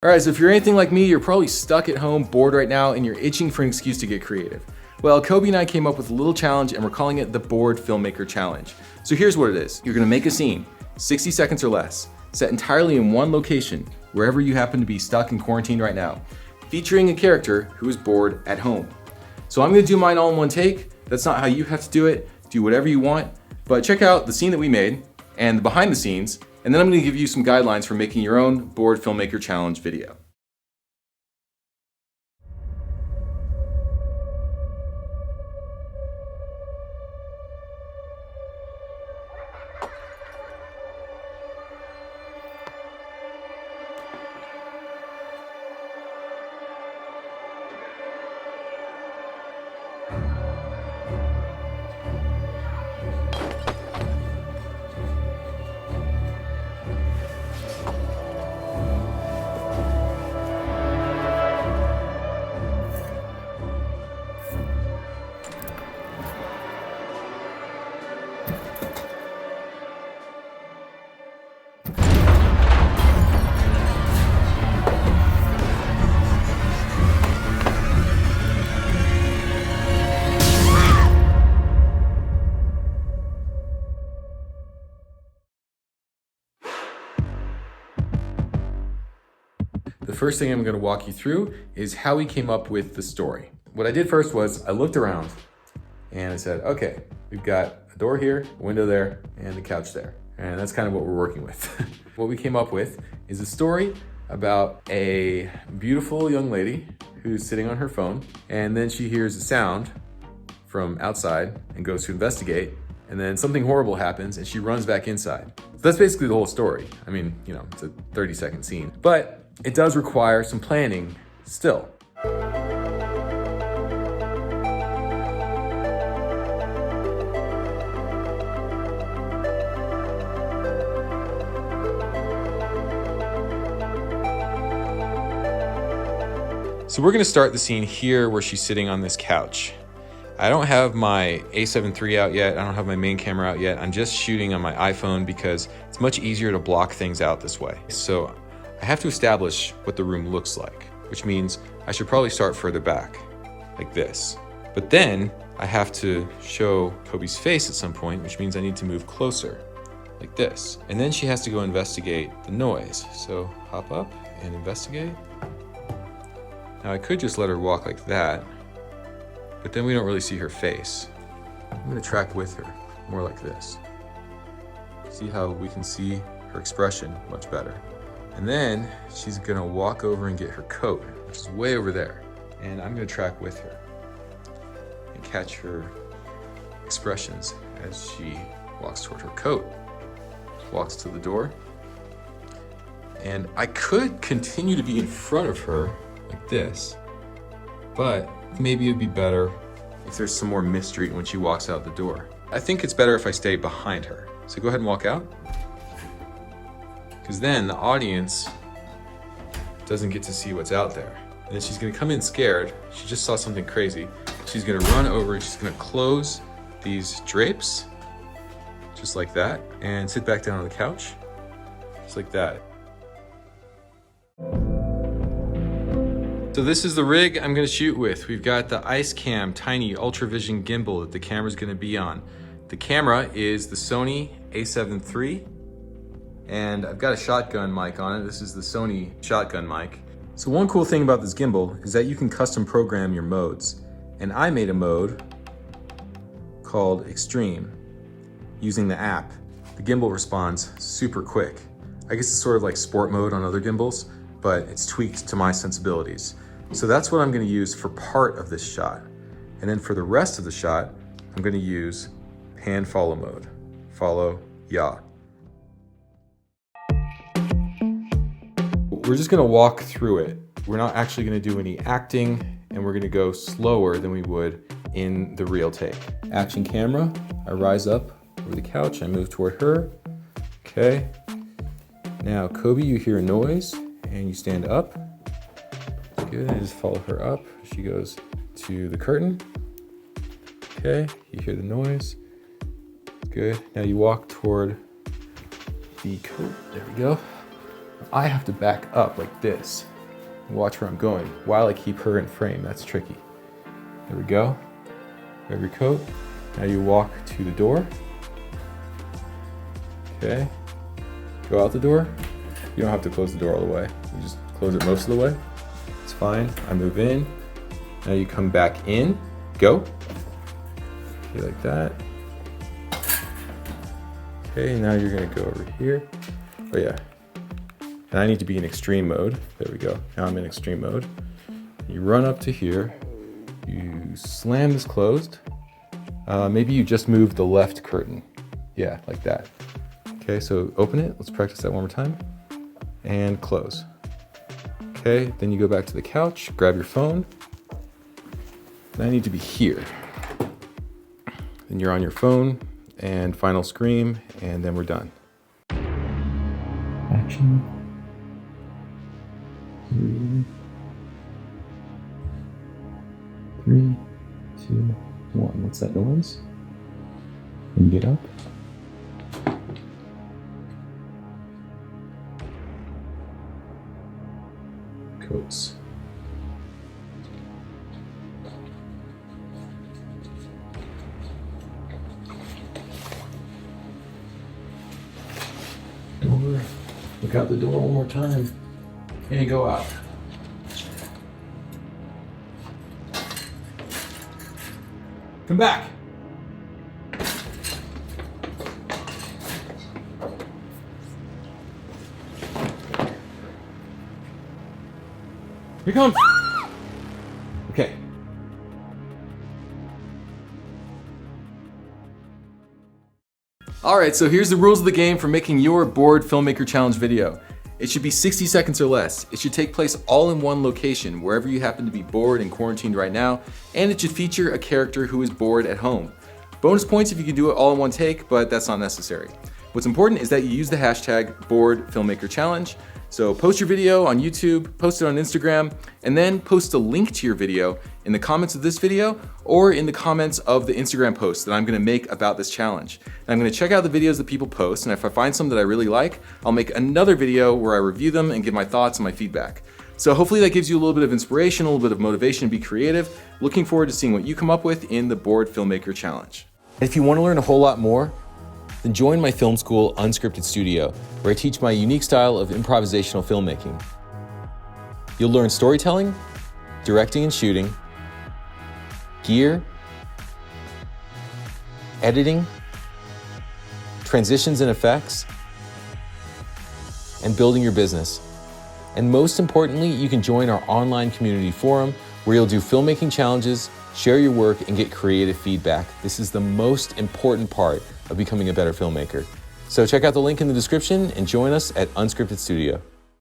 All right, so if you're anything like me, you're probably stuck at home, bored right now, and you're itching for an excuse to get creative. Well, Kobe and I came up with a little challenge, and we're calling it the Bored Filmmaker Challenge. So here's what it is. You're gonna make a scene, 60 seconds or less, set entirely in one location, wherever you happen to be stuck in quarantine right now, featuring a character who is bored at home. So I'm gonna do mine all in one take. That's not how you have to do it. Do whatever you want, but check out the scene that we made and the behind the scenes, and then I'm gonna give you some guidelines for making your own Bored Filmmaker Challenge video. The first thing I'm going to walk you through is how we came up with the story. What I did first was I looked around and I said, okay, we've got a door here, a window there, and a couch there. And that's kind of what we're working with. What we came up with is a story about a beautiful young lady who's sitting on her phone, and then she hears a sound from outside and goes to investigate, and then something horrible happens and she runs back inside. So that's basically the whole story. I mean, it's a 30-second scene, but it does require some planning still. So we're gonna start the scene here where she's sitting on this couch. I don't have my A7 III out yet. I don't have my main camera out yet. I'm just shooting on my iPhone because it's much easier to block things out this way. So I have to establish what the room looks like, which means I should probably start further back, like this. But then I have to show Kobe's face at some point, which means I need to move closer, like this. And then she has to go investigate the noise. So hop up and investigate. Now I could just let her walk like that, but then we don't really see her face. I'm gonna track with her, more like this. See how we can see her expression much better. And then she's gonna walk over and get her coat, which is way over there. And I'm gonna track with her and catch her expressions as she walks toward her coat, walks to the door. And I could continue to be in front of her like this, but maybe it'd be better if there's some more mystery when she walks out the door. I think it's better if I stay behind her. So go ahead and walk out. Because then the audience doesn't get to see what's out there. And then she's gonna come in scared. She just saw something crazy. She's gonna run over and she's gonna close these drapes, just like that, and sit back down on the couch, just like that. So this is the rig I'm gonna shoot with. We've got the IceCam tiny UltraVision gimbal that the camera's gonna be on. The camera is the Sony A7 III, and I've got a shotgun mic on it. This is the Sony shotgun mic. So one cool thing about this gimbal is that you can custom program your modes. And I made a mode called Extreme using the app. The gimbal responds super quick. I guess it's sort of like sport mode on other gimbals, but it's tweaked to my sensibilities. So that's what I'm gonna use for part of this shot. And then for the rest of the shot, I'm gonna use pan follow mode. Follow, yeah. We're just gonna walk through it. We're not actually gonna do any acting, and we're gonna go slower than we would in the real take. Action camera, I rise up over the couch, I move toward her. Okay. Now, Kobe, you hear a noise, and you stand up. Good, and just follow her up. She goes to the curtain. Okay, you hear the noise. Good, now you walk toward the coat. There we go. I have to back up like this and watch where I'm going while I keep her in frame. That's tricky. There we go. Grab your coat. Now you walk to the door. Okay. Go out the door. You don't have to close the door all the way. You just close it most of the way. It's fine. I move in. Now you come back in. Go. Okay, like that. Okay, now you're gonna go over here. Oh yeah. And I need to be in extreme mode. There we go. Now I'm in extreme mode. You run up to here. You slam this closed. Maybe you just move the left curtain. Yeah, like that. Okay, so open it. Let's practice that one more time. And close. Okay, then you go back to the couch, grab your phone. And I need to be here. Then you're on your phone, and final scream, and then we're done. Action. 3, 2, 1. What's that noise? When you get up. Coats. Door. Look out the door one more time. And go out. Come back. Here comes. Okay. Alright, so here's the rules of the game for making your Bored Filmmaker Challenge video. It should be 60 seconds or less. It should take place all in one location, wherever you happen to be bored and quarantined right now, and it should feature a character who is bored at home. Bonus points if you can do it all in one take, but that's not necessary. What's important is that you use the hashtag #BoredFilmmakerChallenge. So post your video on YouTube, post it on Instagram, and then post a link to your video in the comments of this video or in the comments of the Instagram post that I'm gonna make about this challenge. And I'm gonna check out the videos that people post, and if I find some that I really like, I'll make another video where I review them and give my thoughts and my feedback. So hopefully that gives you a little bit of inspiration, a little bit of motivation to be creative. Looking forward to seeing what you come up with in the Bored Filmmaker Challenge. If you wanna learn a whole lot more, then join my film school Unscripted Studio, where I teach my unique style of improvisational filmmaking. You'll learn storytelling, directing and shooting, gear, editing, transitions and effects, and building your business. And most importantly, you can join our online community forum where you'll do filmmaking challenges, share your work, and get creative feedback. This is the most important part of becoming a better filmmaker. So check out the link in the description and join us at Unscripted Studio.